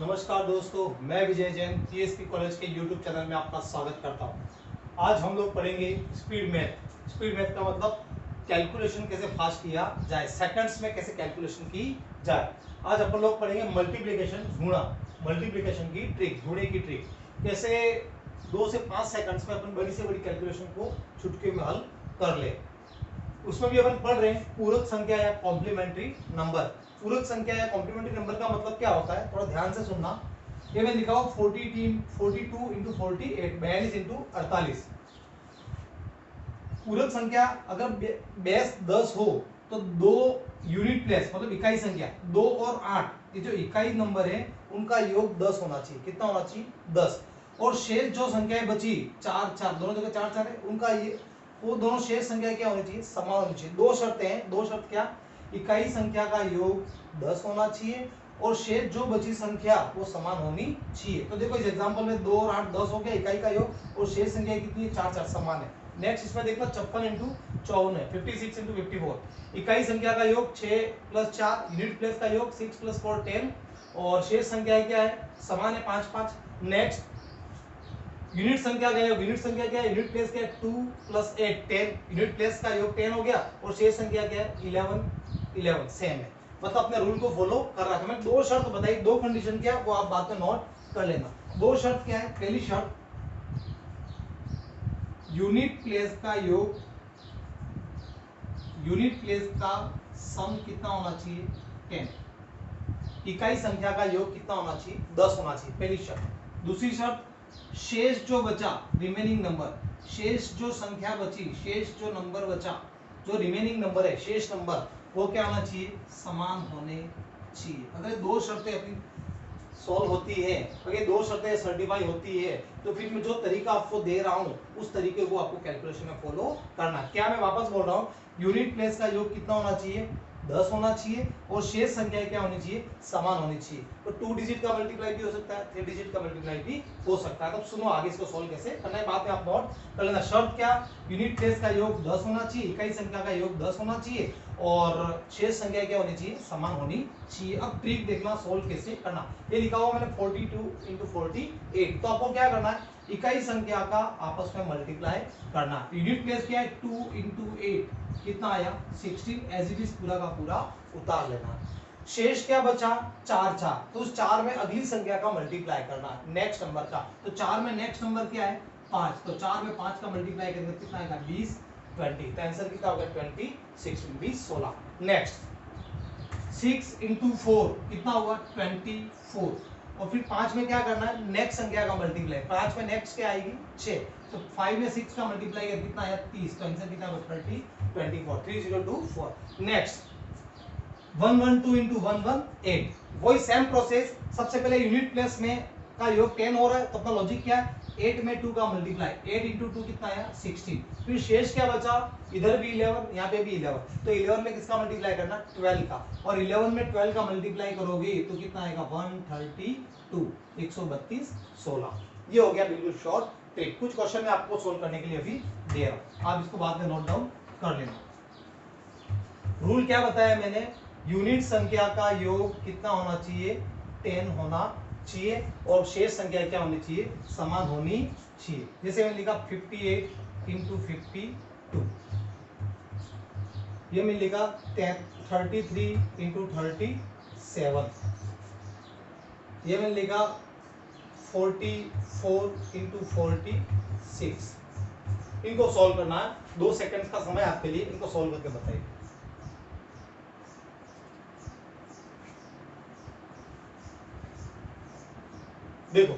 नमस्कार दोस्तों, मैं विजय जैन टीएसपी कॉलेज के यूट्यूब चैनल में आपका स्वागत करता हूं। आज हम लोग पढ़ेंगे स्पीड मैथ। स्पीड मैथ का मतलब कैलकुलेशन कैसे फास्ट किया जाए, सेकंड्स में कैसे कैलकुलेशन की जाए। आज अपन लोग पढ़ेंगे मल्टीप्लिकेशन, गुणा, मल्टीप्लिकेशन की ट्रिक, गुणे की ट्रिक, कैसे 2 से 5 सेकंड्स में अपन बड़ी से बड़ी कैलकुलेशन को चुटकी में हल कर ले। उसमें भी अपन पढ़ रहे हैं पूरक संख्या या कॉम्प्लीमेंट्री नंबर। पूरक संख्या या कॉम्प्लीमेंट्री नंबर का मतलब क्या होता है, थोड़ा ध्यान से सुनना। ये मैं लिखा हूं 42 इंटू 48, 42 इंटू 48। पूरक संख्या अगर बेस 10 हो तो 2 यूनिट प्लेस मतलब इकाई संख्या 2 और 8, ये जो इकाई नंबर है उनका योग 10 होना चाहिए। कितना होना चाहिए? 10। और शेष जो संख्याएं बची 4 4, दोनों जगह 4 4 है, उनका ये वो दोनों शेष संख्या क्या होनी चाहिए? समान होनी चाहिए। दो शर्तें हैं। दो शर्त क्या? इकाई संख्या का योग 10 होना चाहिए और शेष जो बची संख्या वो समान होनी चाहिए। तो देखो इस एग्जांपल में 2 और 8 10 हो गया इकाई का योग, और शेष संख्या कितनी है? 4 4, समान है। नेक्स्ट इसमें देखना 56 इंटू 54 है, 56 इंटू 54। इकाई संख्या का योग 6 प्लस 4, यूनिट प्लेस का योग 6 प्लस 4 10, और शेष संख्या क्या है? समान है, 5 5। नेक्स्ट यूनिट संख्या का योग, यूनिट संख्या क्या है? यूनिट प्लेस क्या है? 2 प्लस 8 10, यूनिट प्लेस का योग 10 हो गया, और शेष संख्या क्या है? 11 11, सेम है। मतलब अपने रूल को फॉलो कर रहा था। मैंने दो शर्त बताई, दो कंडीशन क्या, वो आप बाद में नोट कर लेना। दो शर्त क्या है? पहली शर्त, यूनिट प्लेस का योग, यूनिट प्लेस का सम कितना होना चाहिए? 10। इकाई संख्या का योग कितना होना चाहिए? 10 होना चाहिए, पहली शर्त। दूसरी शर्त, शेष जो बचा, रिमेनिंग नंबर, शेष जो संख्या बची, शेष जो नंबर बचा, जो रिमेनिंग नंबर है, शेष नंबर, वो क्या होना चाहिए? समान होने चाहिए। अगर दो शर्तें अपनी सॉल्व होती है, अगर दो शर्तें सर्टिफाई होती है, तो फिर मैं जो तरीका आपको दे रहा हूं उस तरीके को आपको कैलकुलेशन में फॉलो करना। क्या मैं वापस बोल रहा हूं, यूनिट प्लेस का योग कितना होना चाहिए? 10 होना चाहिए, और शेष संख्या क्या होनी चाहिए? समान होनी चाहिए। तो 2 डिजिट का मल्टीप्लाई भी हो सकता है, 3 डिजिट का मल्टीप्लाई भी हो सकता है। तो सुनो आगे इसको सॉल्व कैसे करना है, बाद में आप नोट कर लेना। शर्त क्या? यूनिट प्लेस का योग 10 होना चाहिए, इकाई संख्या का योग 10 होना चाहिए, और शेष संख्या क्या होनी चाहिए? समान होनी चाहिए। अब ट्रिक देखना सॉल्व कैसे करना। ये लिखा हुआ मैंने 42 इंटू 48। तो आपको क्या करना है? इकाई संख्या का आपस में मल्टीप्लाई करना। यूनिट प्लेस क्या है? 2 इंटू 8, कितना आया? 16। एज इट इज पूरा का पूरा उतार लेना। शेष क्या बचा? 4 4, तो उस 4 में अगली संख्या का मल्टीप्लाई करना, नेक्स्ट नंबर का। तो 4 में नेक्स्ट नंबर क्या है? 5। तो 4 में 5 का मल्टीप्लाई करेंगे कितना आएगा? 20 20। तो आंसर कितना होगा? 20 16 20 16। नेक्स्ट 6 इंटू 4 कितना होगा? 24। और फिर 5 में क्या करना है? नेक्स्ट संख्या का मल्टीप्लाई। 5 में नेक्स्ट क्या आएगी? 6। तो 5 में 6 का मल्टीप्लाई कर कितना आया? 30। तो आंसर कितना होगा? 30 24 3024। नेक्स्ट 112 इंटू 118, वही सेम प्रोसेस। सबसे पहले यूनिट प्लेस में का योग 10 हो रहा है, तो अपना लॉजिक क्या है? 8 में 2 का मल्टीप्लाई, 8 इंटू 2 कितना आया? 16। फिर शेष क्या बचा? इधर भी 11, यहाँ पे भी 11। तो 11 में किसका मल्टीप्लाई करना? 12 का। और 11 में 12 का मल्टीप्लाई करोगे तो कितना आएगा? 132 132 16। ये हो गया बिल्कुल शॉर्ट ट्रिक। कुछ क्वेश्चन मैं आपको सोल्व करने के लिए अभी दे रहा हूँ, आप इसको बाद में नोट डाउन कर लेना। रूल क्या बताया मैंने? यूनिट संख्या का योग कितना होना चाहिए? 10 होना चाहिए, और शेष संख्या क्या होनी चाहिए? समान होनी चाहिए। जैसे मैंने लिखा 58 इंटू 52, ये मैंने लिखा 33 इंटू 37, ये मैंने लिखा 44 इंटू 46। इनको सॉल्व करना है, 2 सेकंड का समय आपके लिए, इनको सॉल्व करके बताइए। देखो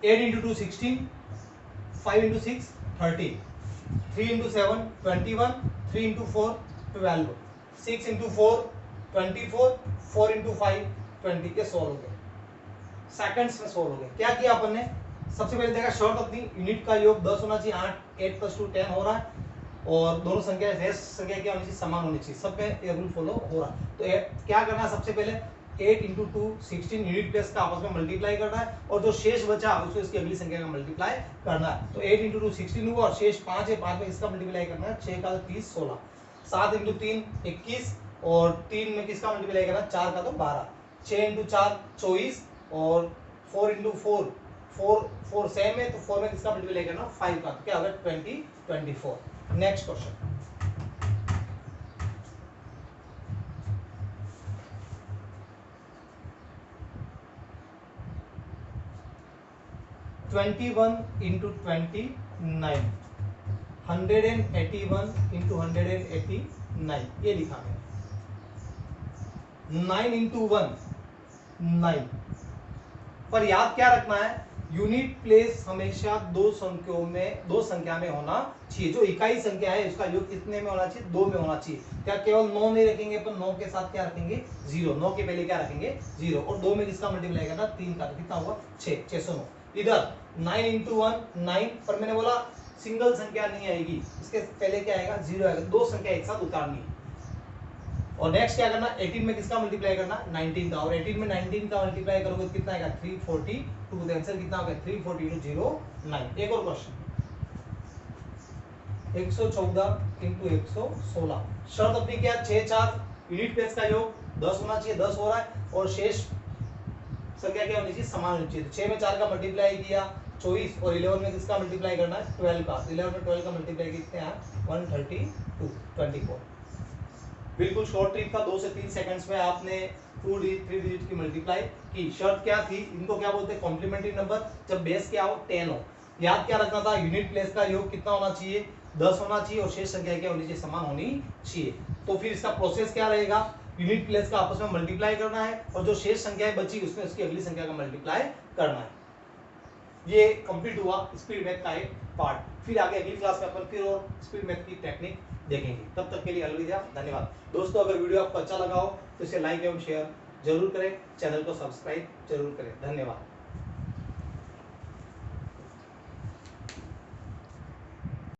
8 into 2 16, 5 into 6 30, 3 into 7 21, 3 into 4 12, 6 into 4 24, 4 into 5 20 के सॉल्व हो गए, सेकंड्स में सॉल्व हो गए। क्या किया अपन ने? सबसे पहले देखा शॉर्ट अपनी, यूनिट का योग 10 होना चाहिए, 8 प्लस 2 10 हो रहा है, और दोनों संख्या संख्या क्या होनी चाहिए? समान होनी चाहिए। सब में ये रूल फॉलो हो रहा है। तो क्या करना है? सबसे पहले 8 इंटू 2 16 यूनिट प्लेस का आपस में मल्टीप्लाई करना है, और जो शेष बचा उसको इसकी अगली संख्या का मल्टीप्लाई करना है। तो 8 इंटू 2 16 हुआ, और शेष 5 है, 5 में इसका मल्टीप्लाई करना है, 6 का 30 16, 7 इंटू 3 21, और 3 में किसका मल्टीप्लाई करना है? 4 का तो 12, 6 इंटू 4 24, और 4 इंटू 4 4 सेम है, तो 4 में किसका मल्टीप्लाई करना 5 का, तो क्या होगा 20 24। नेक्स्ट क्वेश्चन 21 इंटू 29 181 इंटू 189 ये लिखा है। 9 इंटू 1 9, पर याद क्या रखना है, यूनिट प्लेस हमेशा दो संख्या में होना चाहिए। जो इकाई संख्या है उसका योग कितने में होना चाहिए, 2 में होना चाहिए। क्या केवल 9 नहीं रखेंगे, पर 9 के साथ क्या रखेंगे 0, 9 के पहले क्या रखेंगे 0, और 2 में किसका मल्टीप्लाई करना 3 का, तो कितना हुआ 6, 609। इधर 9 इंटू 1 9, पर मैंने बोला सिंगल संख्या नहीं आएगी, इसके पहले क्या आएगा 0 आएगा, दो संख्या एक साथ उतारनी है। और नेक्स्ट क्या करना, 18 में किसका मल्टीप्लाई करना 19 का, और 18 में 19 का मल्टीप्लाई करोगे तो कितना आएगा 342, तो आंसर कितना होगा 342 एक और क्वेश्चन 114 इंटू 116। शर्त अपनी क्या 6 4 यूनिट प्लेस का योग 10 होना चाहिए, 10 हो रहा है, और शेष संख्या क्या होनी चाहिए समान होनी चाहिए। 6 में 4 का मल्टीप्लाई किया 24, और 11 में किसका मल्टीप्लाई करना है 12 का, 11 में 12 का मल्टीप्लाई कितने आया 132 24। बिल्कुल शॉर्ट ट्रिक था, 2 से 3 सेकंड्स में आपने 2 डिजिट 3 डिजिट की मल्टीप्लाई की। शर्त क्या थी, इनको क्या बोलते हैं कॉम्प्लीमेंट्री नंबर, जब बेस क्या हो 10 हो। याद क्या रखना था, यूनिट प्लेस का योग कितना होना चाहिए 10 होना चाहिए, और शेष संख्या क्या होनी चाहिए समान होनी चाहिए। तो फिर इसका प्रोसेस क्या रहेगा, यूनिट प्लेस का आपस में मल्टीप्लाई करना है, और जो शेष संख्याएं बची उसमें उसकी अगली संख्या का मल्टीप्लाई करना है। ये कंप्लीट हुआ स्पीड मैथ का एक पार्ट। फिर आगे अगली क्लास में अपन फिर और स्पीड मैथ की टेक्निक देखेंगे। तब तक के लिए अलविदा, धन्यवाद। दोस्तों अगर वीडियो आपको अच्छा लगा हो तो इसे लाइक एवं शेयर जरूर करें, चैनल को सब्सक्राइब जरूर करें। धन्यवाद।